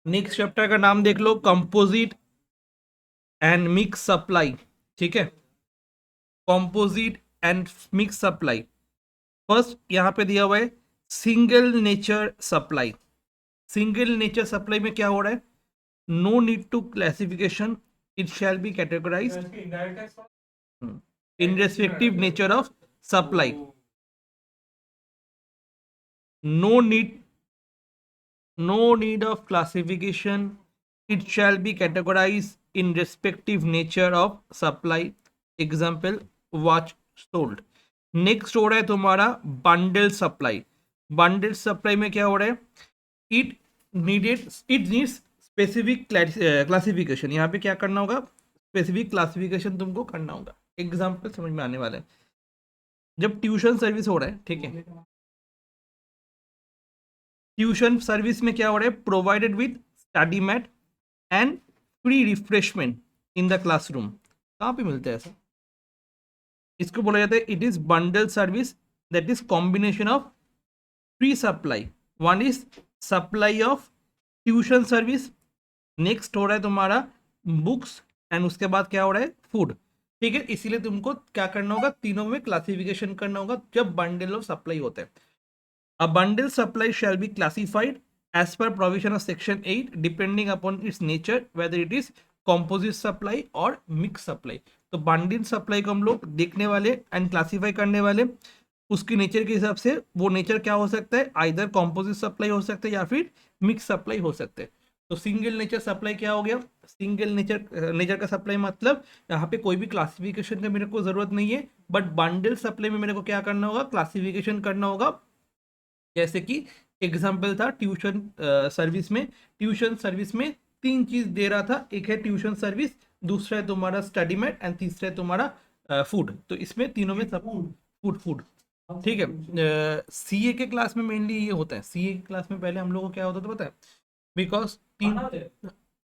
Next chapter का नाम देख लो, कंपोजिट एंड मिक्स सप्लाई। ठीक है, composite and mix supply. First यहाँ पे दिया हुआ है single nature supply. Single nature supply में क्या हो रहा है? No need to classification, it shall be categorized in respective nature of supply. No need, no need of classification, it shall be categorized in respective nature of supply, example watch sold। Next हो रहा है तुम्हारा bundle supply. Bundle supply में क्या हो रहा है? It needs specific classification. यहाँ पे क्या करना होगा? स्पेसिफिक क्लासिफिकेशन तुमको करना होगा। एग्जाम्पल समझ में आने वाला है। जब ट्यूशन सर्विस हो रहा है, ठीक है, ट्यूशन सर्विस में क्या हो रहा है? Provided with study mat and free refreshment in the classroom. कहाँ पे मिलता है ऐसा? इसको बोला जाता है it is bundle service, that is combination of free supply. One is supply of tuition service, next हो रहा है तुम्हारा बुक्स, एंड उसके बाद क्या हो रहा है? फूड। ठीक है, इसीलिए तुमको क्या करना होगा? तीनों में क्लासिफिकेशन करना होगा जब बंडल ऑफ सप्लाई होता है। A bundle supply shall be classified as per provision of section 8 depending upon its nature whether it is composite supply और mixed supply। तो bundle supply को हम लोग देखने वाले एंड क्लासीफाई करने वाले उसकी नेचर के हिसाब से। वो नेचर क्या हो सकता है? आइदर कॉम्पोजिट सप्लाई हो सकता है या फिर मिक्स सप्लाई हो सकते हैं। तो सिंगल नेचर सप्लाई क्या हो गया? सिंगल नेचर का सप्लाई मतलब यहाँ पे कोई भी क्लासिफिकेशन का मेरे को जरूरत नहीं है, बट बंडल सप्लाई में मेरे को क्या करना होगा? क्लासिफिकेशन करना होगा। जैसे कि एग्जाम्पल था ट्यूशन सर्विस में। ट्यूशन सर्विस में तीन चीज दे रहा था, एक है ट्यूशन सर्विस, दूसरा है तुम्हारा स्टडी मेट एंड तीसरा है तुम्हारा फूड। तो इसमें तीनों में सब फूड फूड। ठीक है, सीए के क्लास में मेनली ये होता है। सीए के क्लास में पहले हम लोग को क्या होता था पता है? बिकॉज तीन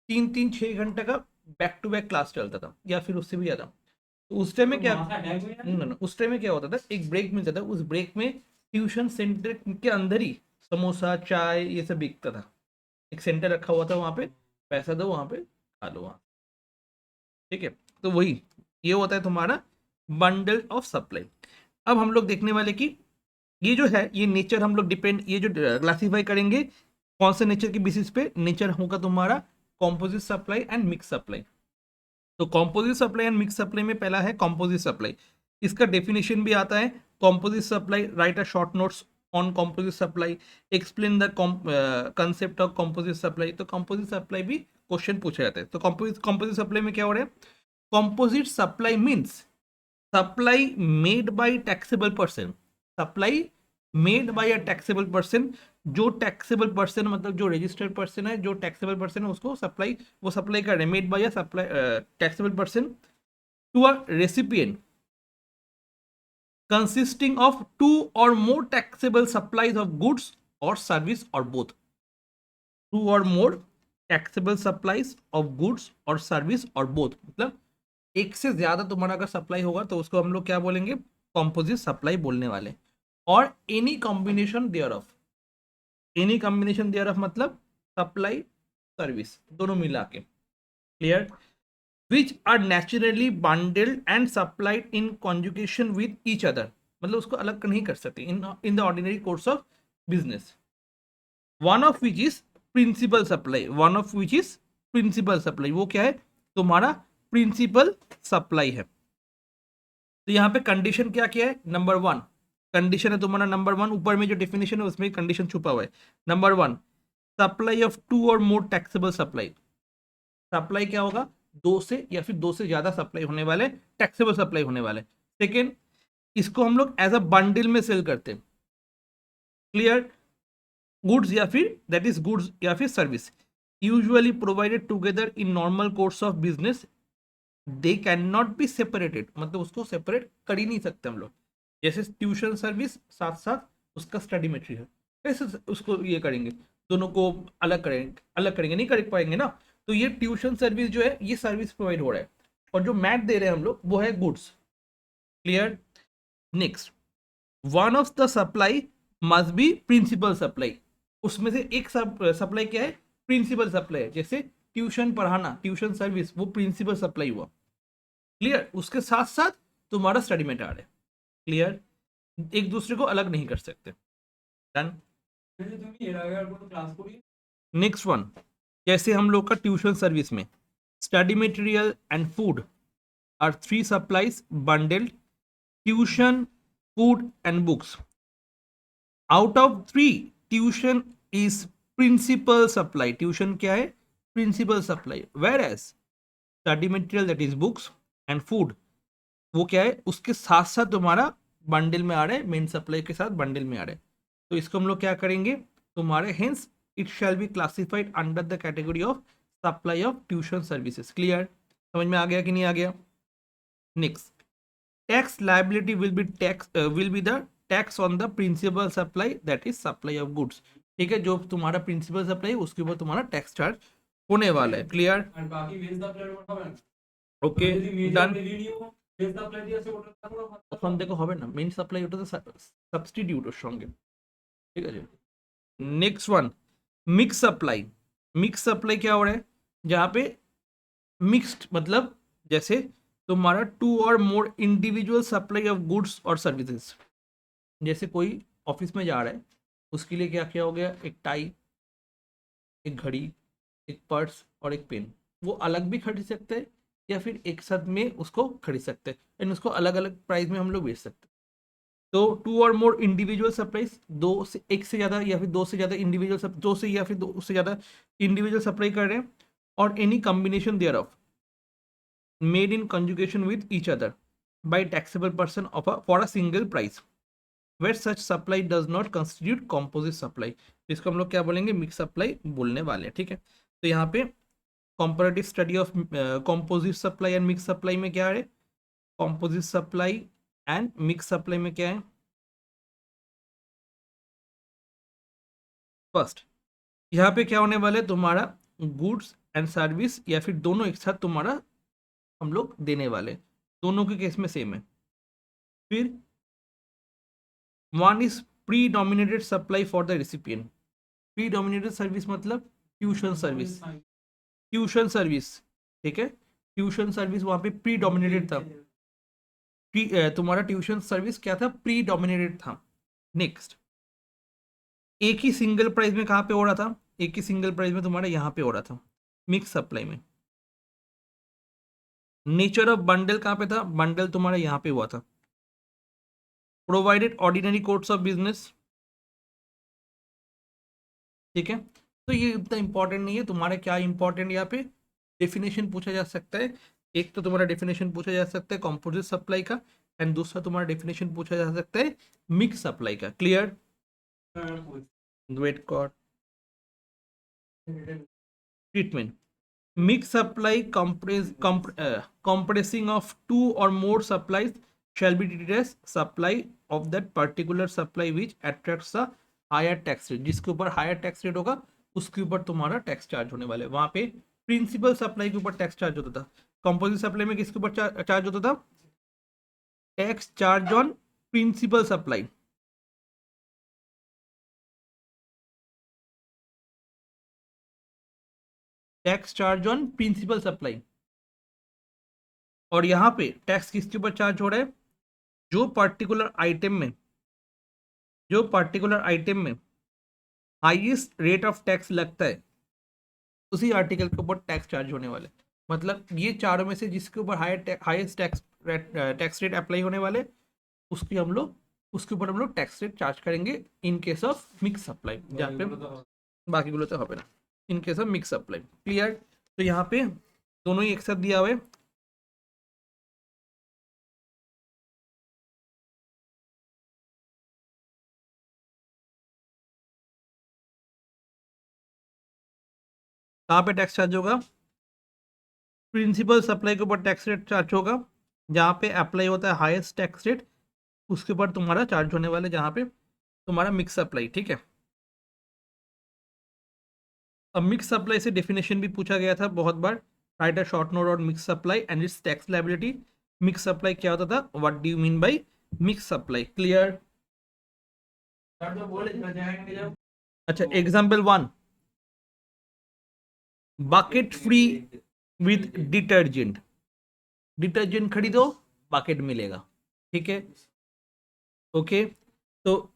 तीन तीन 6 घंटे का बैक टू बैक क्लास चलता था या फिर उससे भी ज्यादा। तो उस टाइम में क्या, उस टाइम में क्या होता था? एक ब्रेक मिलता था, उस ब्रेक में ट्यूशन सेंटर के अंदर ही समोसा चाय ये सब बिकता था। एक सेंटर रखा हुआ था वहां पे, पैसा दो वहां पे खा लो वहां। ठीक है, तो वही ये होता है तुम्हारा बंडल ऑफ सप्लाई। अब हम लोग देखने वाले कि ये जो है ये नेचर हम लोग डिपेंड, ये जो क्लासीफाई करेंगे कौन से नेचर के बेसिस पे? नेचर होगा तुम्हारा composite supply and mix supply. तो composite supply and mix supply में पहला है कॉम्पोजिट सप्लाई। इसका डेफिनेशन भी आता है। Composite supply, right a short notes on composite supply, explain the concept of composite supply. तो कॉम्पोजिट सप्लाई भी क्वेश्चन पूछा जाता है। तो कॉम्पोजिट सप्लाई में क्या हो रहा है? Composite supply means supply made by taxable person. Supply made by a taxable person. जो टैक्सेबल पर्सन मतलब जो रजिस्टर्ड पर्सन है, जो टैक्सेबल पर्सन है उसको सप्लाई, वो सप्लाई कर रहे हैं। Made by a supply taxable person to a recipient consisting of two or more taxable supplies of goods or service or both। two or more taxable supplies of goods or service or both मतलब एक से ज्यादा तुम्हारा अगर supply होगा तो उसको हम लोग क्या बोलेंगे? कॉम्पोजिट सप्लाई बोलने वाले। और any combination thereof, any combination thereof मतलब सप्लाई सर्विस दोनों मिला के। Clear? Which are naturally bundled and supplied in conjugation with each other. मतलब उसको अलग नहीं कर सकते in the ordinary course of business. One of which is principal supply, one of which is principal supply. वो क्या है? तुम्हारा प्रिंसिपल सप्लाई है। तो यहाँ पे कंडीशन क्या क्या है? नंबर वन कंडीशन है तुम्हारा, नंबर वन ऊपर में जो डेफिनेशन है उसमें कंडीशन छुपा हुआ है। Number one, supply of two और मोर टैक्सेबल सप्लाई। सप्लाई क्या होगा? दो से या फिर दो से ज्यादा सप्लाई होने वाले, टैक्सेबल सप्लाई होने वाले। सेकेंड, इसको हम लोग एज अ बंडल में सेल करते हैं। क्लियर? गुड्स या फिर दैट इज गुड्स या फिर service usually provided together in normal course of business, they can not be separated. मतलब उसको सेपरेट कर ही नहीं सकते हम लोग। जैसे ट्यूशन सर्विस साथ साथ उसका स्टडी मटेरियल, कैसे उसको ये करेंगे? दोनों को अलग करेंगे नहीं कर पाएंगे ना। तो ये ट्यूशन सर्विस जो है ये सर्विस प्रोवाइड हो रहा है, और जो मैट दे रहे हैं हम लोग वो है goods. Clear? Next, one of the supply must be principal supply. उसमें से एक सप्लाई क्या है? प्रिंसिपल सप्लाई है, जैसे ट्यूशन पढ़ाना, ट्यूशन सर्विस, वो प्रिंसिपल सप्लाई हुआ। क्लियर, उसके साथ साथ तुम्हारा स्टडी मेटेरियल है। क्लियर, एक दूसरे को अलग नहीं कर सकते। डन। नेक्स्ट वन, जैसे हम लोग का ट्यूशन सर्विस में study material and food are 3 supplies bundled, tuition, food and books. Out of 3, tuition is principal supply. Tuition क्या है? Principal supply. Whereas study material that is books and food, वो क्या है? उसके साथ साथ तुम्हारा बंडल में आ रहा है, मेन सप्लाई के साथ बंडल में आ रहा है। तो इसको हम लोग क्या करेंगे? तुम्हारे hence it shall be classified under the category of supply of tuition services. Clear, समझ में आ गया कि नहीं आ गया? Next, tax liability will be the tax on the principal supply that is supply of goods. ठीक है, जो तुम्हारा प्रिंसिपल सप्लाई है उसके ऊपर तुम्हारा टैक्स चार्ज होने वाला है। Clear, okay done. তখন দেখো হবে না, মেইন সাপ্লাই ওটা তো সাবস্টিটিউট ওর সঙ্গে। ঠিক আছে, next one, mix supply. Mix supply क्या हो रहा है? जहाँ पे मिक्स्ड मतलब जैसे तुम्हारा 2 और more individual supply of goods और सर्विसेज। जैसे कोई ऑफिस में जा रहा है, उसके लिए क्या क्या हो गया? एक टाई, एक घड़ी, एक पर्स और एक पेन। वो अलग भी खरीद सकते हैं या फिर एक साथ में उसको खरीद सकते हैं, एंड उसको अलग अलग प्राइस में हम लोग बेच सकते हैं। तो 2 और मोर इंडिविजुअल सप्लाईज, 2 से 1 से ज़्यादा या फिर 2 से ज़्यादा इंडिविजुअल 2 से या फिर 2 से ज़्यादा इंडिविजुअल सप्लाई कर रहे हैं, और any combination thereof made in conjugation with each other by taxable person of for a single price where such supply does not constitute composite supply. इसको हम लोग क्या बोलेंगे? मिक्स सप्लाई बोलने वाले हैं। ठीक है, तो यहाँ पे comparative study of composite supply and mix supply में क्या है? Composite supply and mix supply में क्या है? फर्स्ट, यहाँ पे क्या होने वाला है? तुम्हारा गुड्स एंड सर्विस या फिर दोनों एक साथ तुम्हारा हम लोग देने वाले, दोनों के केस में सेम है। फिर one is pre dominated supply for the recipient. Pre dominated service मतलब ट्यूशन सर्विस, ट्यूशन सर्विस। ठीक है, ट्यूशन सर्विस वहाँ पे प्री डोमिनेटेड था। तुम्हारा ट्यूशन सर्विस क्या था? प्री डोमिनेटेड था। नेक्स्ट, एक ही सिंगल प्राइस में कहाँ पे हो रहा था? एक ही सिंगल प्राइस में तुम्हारा यहाँ पे हो रहा था, मिक्स सप्लाई में। नेचर ऑफ बंडल कहाँ पे था? बंडल तुम्हारा यहाँ पे हुआ था। Provided ordinary course of business. ठीक है, तो ये इतना इंपॉर्टेंट नहीं है। तुम्हारा क्या इंपॉर्टेंट यहाँ पे? डेफिनेशन पूछा जा सकता है। एक तो तुम्हारा डेफिनेशन पूछा जा सकता है कॉम्पोजिट सप्लाई का, एंड दूसरा तुम्हारा डेफिनेशन पूछा जा सकता है मिक्स सप्लाई का। Clear, wet cord treatment. Mixed supply compressing of 2 or more supplies shall be treated as supply of that particular supply which attracts a higher tax rate। जिसके ऊपर हायर टैक्स रेट होगा उसके ऊपर तुम्हारा tax charge होने वाले। वहां पे प्रिंसिपल सप्लाई के ऊपर टैक्स चार्ज होता था, कंपोजिट सप्लाई में किसके ऊपर चार्ज होता था? Tax charge on principal supply. Tax charge on principal supply. और यहाँ पे टैक्स किसके ऊपर चार्ज हो रहा है? जो पर्टिकुलर आइटम में हाईएस्ट रेट ऑफ टैक्स लगता है उसी आर्टिकल के ऊपर टैक्स चार्ज होने वाले। मतलब ये चारों में से जिसके ऊपर हाईएस्ट टैक्स रेट अप्लाई होने वाले उसके ऊपर हम लोग टैक्स रेट चार्ज करेंगे in case of mix supply, जहाँ पे बाकी गुलो तो হবে ना, in case of mix supply. Clear, तो यहाँ पे दोनों ही एक साथ दिया हुआ है। कहाँ पे टैक्स चार्ज होगा? प्रिंसिपल सप्लाई के ऊपर टैक्स रेट चार्ज होगा, जहाँ पे अप्लाई होता है हाईएस्ट टैक्स रेट उसके ऊपर तुम्हारा चार्ज होने वाले, जहाँ पे तुम्हारा मिक्स सप्लाई। ठीक है, अब मिक्स सप्लाई से डेफिनेशन भी पूछा गया था बहुत बार। Write a short note on mix supply and its tax liability. Mix supply क्या होता था? What do you mean by mix supply? Clear, अच्छा example 1, bucket free with detergent, detergent खरीदो बकेट मिलेगा, ठीक है। ओके, तो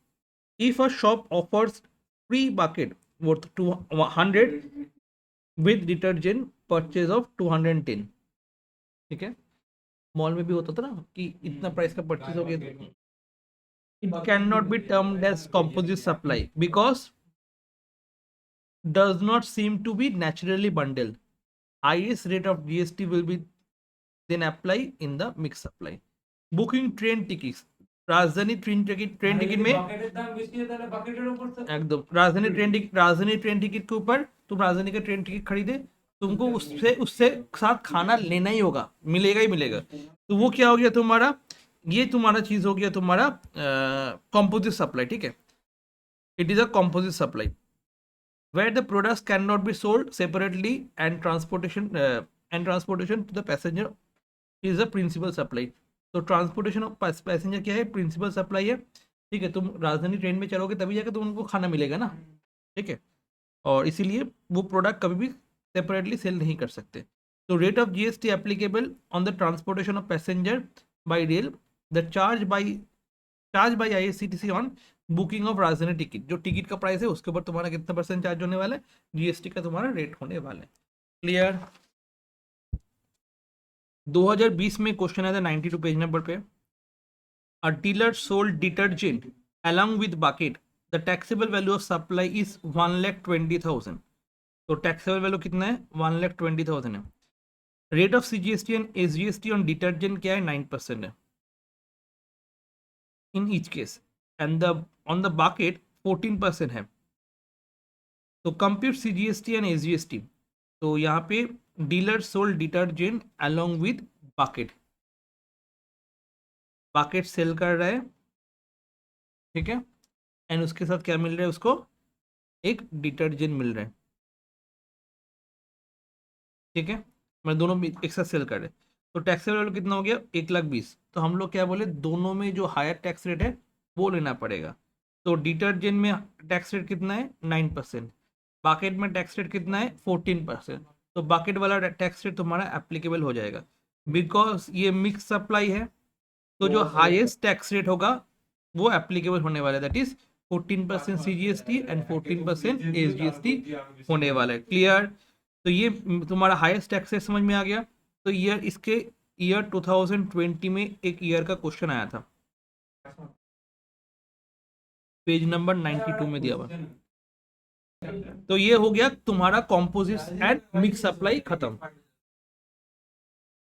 if a shop offers free bucket worth 200 with detergent purchase of 210, ठीक है। मॉल में भी होता था ना कि इतना प्राइस का परचेज हो गया, it cannot be termed as composite supply because does not seem to be naturally bundled. Highest rate of GST will be then apply in the mixed supply. Booking train tickets, राजधानी train ticket में एकदम राजधानी train ticket के ऊपर तुम राजधानी का train ticket खरीदे, तुमको उससे उससे साथ खाना लेना ही होगा, मिलेगा ही मिलेगा। तो वो क्या हो गया तुम्हारा, ये तुम्हारा चीज हो गया तुम्हारा कॉम्पोजिट सप्लाई, ठीक है। It is a composite supply where the products cannot be sold separately and transportation to the passenger is a principal supply. तो ट्रांसपोर्टेशन ऑफ पैसेंजर क्या है, प्रिंसिपल सप्लाई है, ठीक है। तुम राजधानी ट्रेन में चलोगे तभी जाकर तुम उनको खाना मिलेगा ना, ठीक है। और इसीलिए वो प्रोडक्ट कभी भी सेपरेटली सेल नहीं कर सकते। तो rate of GST applicable on the transportation of passenger bye rail, the charge by IRCTC on booking of राजधानी टिकट, जो टिकट का प्राइस है उसके ऊपर तुम्हारा कितना परसेंट चार्ज होने वाला है, जीएसटी का तुम्हारा रेट होने वाला है। क्लियर। 2020 में क्वेश्चन आया था 92 पेज नंबर पे, अ dealer sold detergent along with bucket, the taxable value of supply is 1,20,000। तो टैक्सेबल वैल्यू कितना है, 1,20,000 है। Rate of CGST and SGST on detergent क्या है, 9% है in each case, and the on the bucket 14% है। तो कंप्यूट सीजीएसटी एंड एसजीएसटी, तो यहाँ पे dealer sold detergent along with bucket, bucket sale कर रहा है, ठीक है, एंड उसके साथ क्या मिल रहा है उसको, एक डिटर्जेंट मिल रहा है, ठीक है। मैं दोनों भी एक साथ सेल कर रहे हैं। तो टैक्सेबल वैल्यू कितना हो गया, 1,20,000। तो हम लोग क्या बोले, दोनों में जो हायर टैक्स रेट है वो लेना पड़ेगा। तो डिटर्जेंट में टैक्स रेट कितना है, 9%, बाकेट में टैक्स रेट कितना है, 14%। तो बाकेट वाला टैक्स रेट तुम्हारा एप्लीकेबल हो जाएगा, बिकॉज ये मिक्स सप्लाई है। तो जो हाईएस्ट टैक्स रेट होगा वो एप्लीकेबल होने वाला है, that is 14% CGST and 14% SGST होने वाला है। क्लियर। तो ये तुम्हारा हाईएस्ट टैक्स रेट समझ में आ गया। तो इसके ईयर 2020 में एक ईयर का क्वेश्चन आया था, पेज नंबर 92 में दिया हुआ। तो ये हो गया तुम्हारा कॉम्पोजिट एंड मिक्स सप्लाई खत्म।